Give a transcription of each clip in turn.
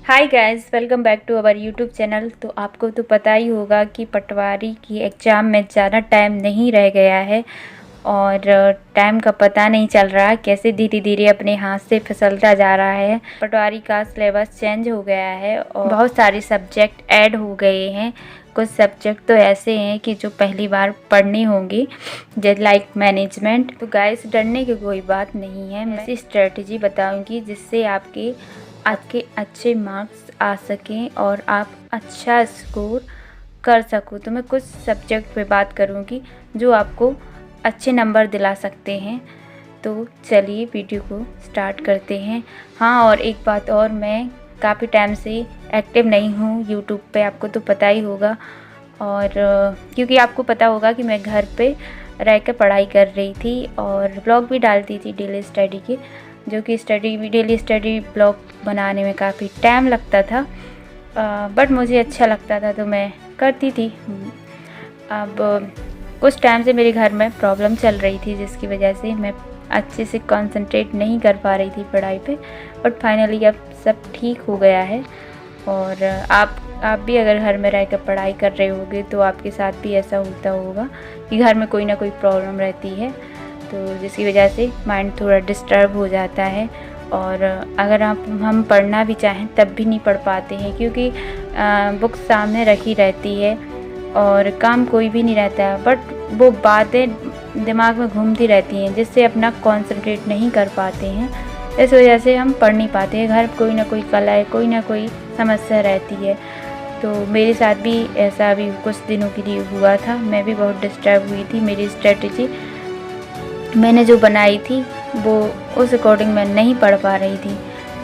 Hi guys, welcome back to our YouTube channel. तो आपको तो पता ही होगा कि पटवारी की एग्ज़ाम में ज़्यादा टाइम नहीं रह गया है और टाइम का पता नहीं चल रहा, कैसे धीरे धीरे अपने हाथ से फिसलता जा रहा है। पटवारी का सिलेबस चेंज हो गया है और बहुत सारे सब्जेक्ट ऐड हो गए हैं। कुछ सब्जेक्ट तो ऐसे हैं कि जो पहली बार पढ़ने होंगे, जैसे लाइक मैनेजमेंट। तो गाइस, डरने की कोई बात नहीं है। मैं ऐसी स्ट्रेटजी बताऊंगी जिससे आपके अच्छे मार्क्स आ सकें और आप अच्छा स्कोर कर सको। तो मैं कुछ सब्जेक्ट पे बात करूंगी जो आपको अच्छे नंबर दिला सकते हैं। तो चलिए वीडियो को स्टार्ट करते हैं। हाँ, और एक बात और, मैं काफ़ी टाइम से एक्टिव नहीं हूँ यूट्यूब पे, आपको तो पता ही होगा। और क्योंकि आपको पता होगा कि मैं घर पे रह कर पढ़ाई कर रही थी और ब्लॉग भी डालती थी डेली स्टडी के, जो कि डेली स्टडी ब्लॉग बनाने में काफ़ी टाइम लगता था, बट मुझे अच्छा लगता था तो मैं करती थी। अब कुछ टाइम से मेरे घर में प्रॉब्लम चल रही थी जिसकी वजह से मैं अच्छे से कंसंट्रेट नहीं कर पा रही थी पढ़ाई पे, बट फाइनली अब सब ठीक हो गया है। और आप भी अगर घर में रहकर पढ़ाई कर रहे होगे तो आपके साथ भी ऐसा होता होगा कि घर में कोई ना कोई प्रॉब्लम रहती है, तो जिसकी वजह से माइंड थोड़ा डिस्टर्ब हो जाता है। और अगर हम पढ़ना भी चाहें तब भी नहीं पढ़ पाते हैं, क्योंकि बुक सामने रखी रहती है और काम कोई भी नहीं रहता है, बट वो बातें दिमाग में घूमती रहती हैं जिससे अपना कंसंट्रेट नहीं कर पाते हैं। इस वजह से हम पढ़ नहीं पाते हैं। घर कोई ना कोई कला है, कोई ना कोई समस्या रहती है। तो मेरे साथ भी ऐसा अभी कुछ दिनों के लिए हुआ था, मैं भी बहुत डिस्टर्ब हुई थी। मेरी स्ट्रेटजी मैंने जो बनाई थी वो उस अकॉर्डिंग मैं नहीं पढ़ पा रही थी।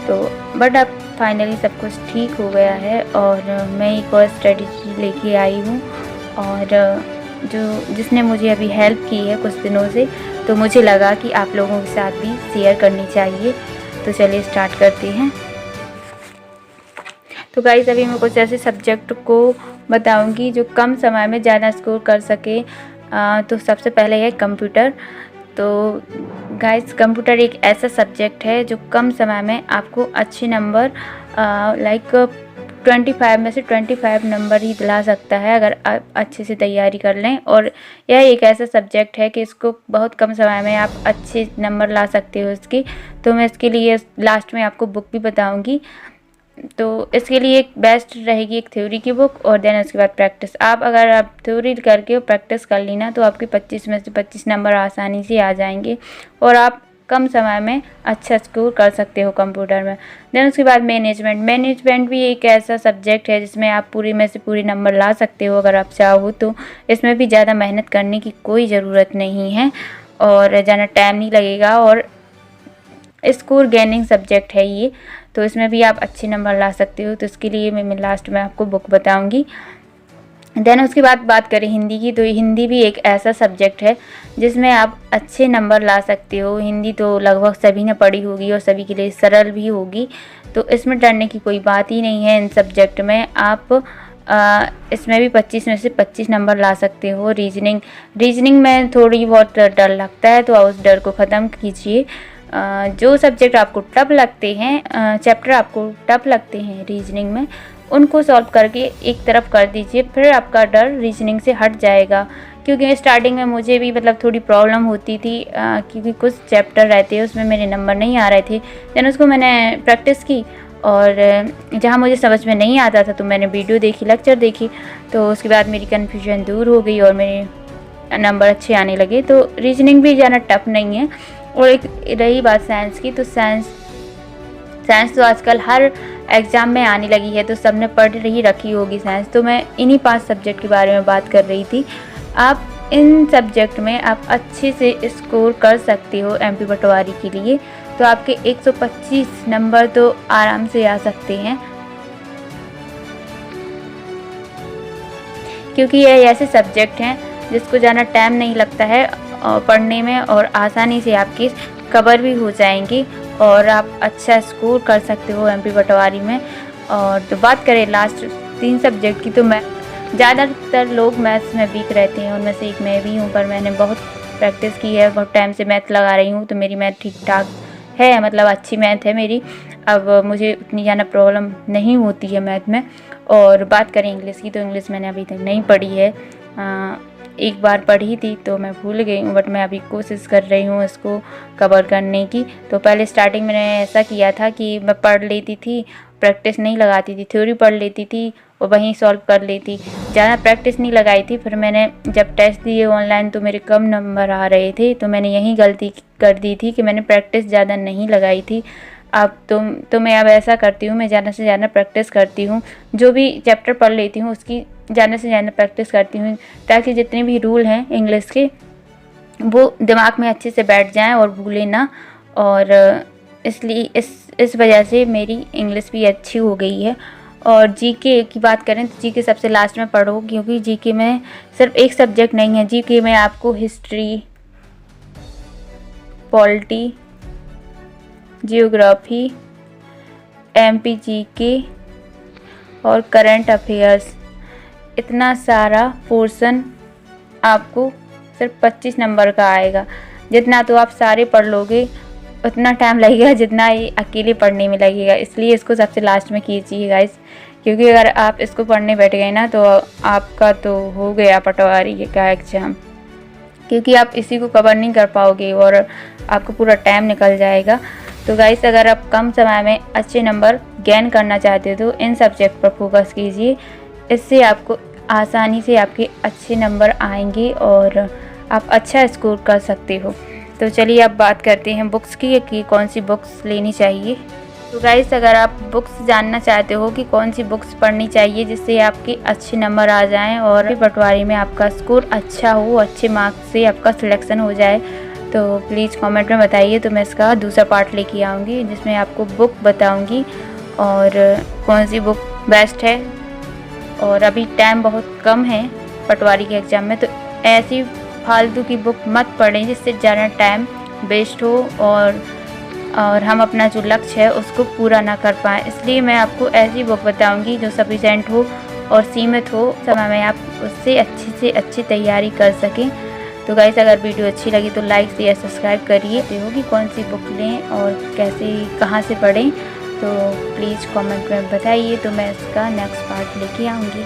तो बट अब फाइनली सब कुछ ठीक हो गया है और मैं एक और स्ट्रेटजी लेके आई हूँ, और जिसने मुझे अभी हेल्प की है कुछ दिनों से, तो मुझे लगा कि आप लोगों के साथ भी शेयर करनी चाहिए। तो चलिए स्टार्ट करते हैं। तो गाइस, अभी मैं कुछ ऐसे सब्जेक्ट को बताऊंगी जो कम समय में ज़्यादा स्कोर कर सके। तो सबसे पहले है कंप्यूटर। तो गाइस, कंप्यूटर एक ऐसा सब्जेक्ट है जो कम समय में आपको अच्छे नंबर लाइक 25 में से 25 नंबर ही दिला सकता है अगर आप अच्छे से तैयारी कर लें। और यह एक ऐसा सब्जेक्ट है कि इसको बहुत कम समय में आप अच्छे नंबर ला सकते हो इसकी। तो मैं इसके लिए लास्ट में आपको बुक भी बताऊंगी। तो इसके लिए एक बेस्ट रहेगी एक थ्योरी की बुक, और देन उसके बाद प्रैक्टिस। अगर आप थ्योरी करके प्रैक्टिस कर ली ना, तो आपके 25 में से 25 नंबर आसानी से आ जाएंगे और आप कम समय में अच्छा स्कोर कर सकते हो कंप्यूटर में। देन उसके बाद मैनेजमेंट भी एक ऐसा सब्जेक्ट है जिसमें आप पूरी में से पूरी नंबर ला सकते हो अगर आप चाहो तो। इसमें भी ज़्यादा मेहनत करने की कोई ज़रूरत नहीं है और ज़्यादा टाइम नहीं लगेगा, और स्कोर गेनिंग सब्जेक्ट है ये। तो इसमें भी आप अच्छे नंबर ला सकते हो। तो इसके लिए मैं लास्ट में आपको बुक बताऊंगी। देन उसके बाद बात करें हिंदी की, तो हिंदी भी एक ऐसा सब्जेक्ट है जिसमें आप अच्छे नंबर ला सकते हो। हिंदी तो लगभग सभी ने पढ़ी होगी और सभी के लिए सरल भी होगी, तो इसमें डरने की कोई बात ही नहीं है। इन सब्जेक्ट में आप इसमें भी 25 में से 25 नंबर ला सकते हो। रीजनिंग में थोड़ी बहुत डर लगता है, तो उस डर को ख़त्म कीजिए। जो सब्जेक्ट आपको टफ लगते हैं, चैप्टर आपको टफ लगते हैं रीजनिंग में, उनको सॉल्व करके एक तरफ कर दीजिए, फिर आपका डर रीजनिंग से हट जाएगा। क्योंकि स्टार्टिंग में मुझे भी मतलब थोड़ी प्रॉब्लम होती थी, क्योंकि कुछ चैप्टर रहते हैं उसमें मेरे नंबर नहीं आ रहे थे। देन उसको मैंने प्रैक्टिस की, और जहाँ मुझे समझ में नहीं आता था तो मैंने वीडियो देखी, लेक्चर देखी, तो उसके बाद मेरी कन्फ्यूजन दूर हो गई और मेरे नंबर अच्छे आने लगे। तो रीजनिंग भी ज़्यादा टफ नहीं है। और एक रही बात साइंस की, तो साइंस तो आजकल हर एग्ज़ाम में आने लगी है, तो सबने पढ़ ही रखी होगी साइंस। तो मैं इन्हीं 5 सब्जेक्ट के बारे में बात कर रही थी। आप इन सब्जेक्ट में आप अच्छे से स्कोर कर सकते हो एमपी पटवारी के लिए। तो आपके 125 नंबर तो आराम से आ सकते हैं, क्योंकि ये ऐसे सब्जेक्ट हैं जिसको ज़्यादा टाइम नहीं लगता है पढ़ने में, और आसानी से आपकी कवर भी हो जाएंगी और आप अच्छा स्कोर कर सकते हो एमपी पटवारी में। और तो बात करें लास्ट 3 सब्जेक्ट की, तो मैं ज़्यादातर लोग मैथ्स में वीक रहते हैं, उनमें से एक मैं भी हूँ, पर मैंने बहुत प्रैक्टिस की है, बहुत टाइम से मैथ लगा रही हूँ, तो मेरी मैथ ठीक ठाक है, मतलब अच्छी मैथ है मेरी। अब मुझे उतनी ज़्यादा प्रॉब्लम नहीं होती है मैथ में। और बात करें इंग्लिश की, तो इंग्लिश मैंने अभी तक नहीं पढ़ी है। एक बार पढ़ी थी तो मैं भूल गई हूँ, बट मैं अभी कोशिश कर रही हूँ इसको कवर करने की। तो पहले स्टार्टिंग मैंने ऐसा किया था कि मैं पढ़ लेती थी, प्रैक्टिस नहीं लगाती थी, थ्योरी पढ़ लेती थी और वहीं सॉल्व कर लेती, ज़्यादा प्रैक्टिस नहीं लगाई थी। फिर मैंने जब टेस्ट दिए ऑनलाइन तो मेरे कम नंबर आ रहे थे, तो मैंने यही गलती कर दी थी कि मैंने प्रैक्टिस ज़्यादा नहीं लगाई थी। अब तो मैं अब ऐसा करती हूँ, मैं ज़्यादा से ज़्यादा प्रैक्टिस करती हूँ, जो भी चैप्टर पढ़ लेती हूँ उसकी ज़्यादा से ज़्यादा प्रैक्टिस करती हूँ, ताकि जितने भी रूल हैं इंग्लिश के वो दिमाग में अच्छे से बैठ जाएं और भूले ना। और इसलिए इस वजह से मेरी इंग्लिश भी अच्छी हो गई है। और जीके की बात करें तो जीके सबसे लास्ट में पढ़ो, क्योंकि जीके में सिर्फ एक सब्जेक्ट नहीं है, जीके में आपको history, polity, geography, MP GK और करंट अफेयर्स, इतना सारा पोर्शन आपको सिर्फ 25 नंबर का आएगा। जितना तो आप सारे पढ़ लोगे उतना टाइम लगेगा जितना ये अकेले पढ़ने में लगेगा, इसलिए इसको सबसे लास्ट में कीजिए गाइस। क्योंकि अगर आप इसको पढ़ने बैठ गए ना तो आपका तो हो गया पटवारी का एग्ज़ाम, क्योंकि आप इसी को कवर नहीं कर पाओगे और आपको पूरा टाइम निकल जाएगा। तो गाइस, अगर आप कम समय में अच्छे नंबर गेन करना चाहते हो तो इन सब्जेक्ट पर फोकस कीजिए, इससे आपको आसानी से आपके अच्छे नंबर आएंगे और आप अच्छा स्कोर कर सकते हो। तो चलिए अब बात करते हैं बुक्स की कि कौन सी बुक्स लेनी चाहिए। तो गाइस, अगर आप बुक्स जानना चाहते हो कि कौन सी बुक्स पढ़नी चाहिए जिससे आपके अच्छे नंबर आ जाएं और पटवारी में आपका स्कोर अच्छा हो, अच्छे मार्क्स से आपका सिलेक्शन हो जाए, तो प्लीज़ कमेंट में बताइए। तो मैं इसका दूसरा पार्ट लेके आऊँगी जिसमें आपको बुक बताऊँगी और कौन सी बुक बेस्ट है। और अभी टाइम बहुत कम है पटवारी के एग्ज़ाम में, तो ऐसी फालतू की बुक मत पढ़ें जिससे ज़्यादा टाइम वेस्ट हो और हम अपना जो लक्ष्य है उसको पूरा ना कर पाएँ। इसलिए मैं आपको ऐसी बुक बताऊंगी जो सफिशेंट हो और सीमित हो समय में, आप उससे अच्छी से अच्छी तैयारी कर सकें। तो गाइस, अगर वीडियो अच्छी लगी तो लाइक शेयर सब्सक्राइब करिए। हो कि कौन सी बुक लें और कैसे कहाँ से पढ़ें, तो प्लीज़ कमेंट में बताइए, तो मैं इसका नेक्स्ट पार्ट लेके आऊँगी।